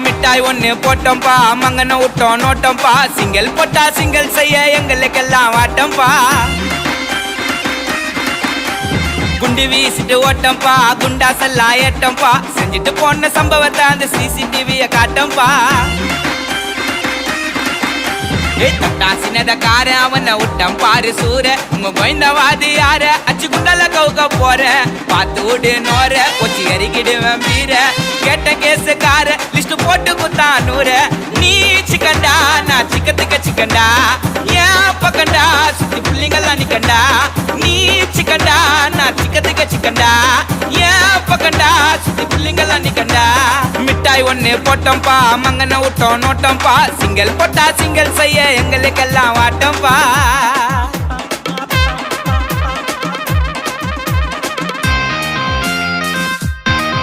மிட்டாய் ஒண்ணு போட்டோம்பா மங்கன விட்டோம் நோட்டோம்பா சிங்கிள் போட்டா சிங்கிள் செய்ய எங்களுக்கெல்லாம் வாட்டம்பா குண்டு வீசிட்டு ஓட்டம்பா குண்டாசெல்லாம் ஏட்டம்பா செஞ்சுட்டு போன சம்பவத்தை அந்த சிசிடிவிய காட்டம்பா சின்னதக்கார அவனை விட்டம் பாரு சூர உங்க பயந்தவாதி யார அச்சு குண்டல கவுக்க போற பார்த்து விடு நோர கொச்சி எறிக்கிடுவேன் வீர கேட்ட கேசுக்கார லிஸ்ட் போட்டு குத்தா நூற நீ சிக்கண்டா நான் சிக்கத்துக்க சிக்கண்டா ஏன் பக்கண்டா சுத்தி பிள்ளைங்கெல்லாம் நிக்கண்டா நீ சிக்கண்டா நான் சிக்கத்துக்க சிக்கண்டா ஏன் பக்கண்டா சுத்தி பிள்ளைங்கெல்லாம் நிக்கண்டா மிட்டாய் ஒண்ணு போட்டோம்பா மங்கன விட்டோம் நோட்டோம்பா சிங்கிள் போட்டா சிங்கிள் செய்ய எங்களுக்கெல்லாம் வாட்டம்பா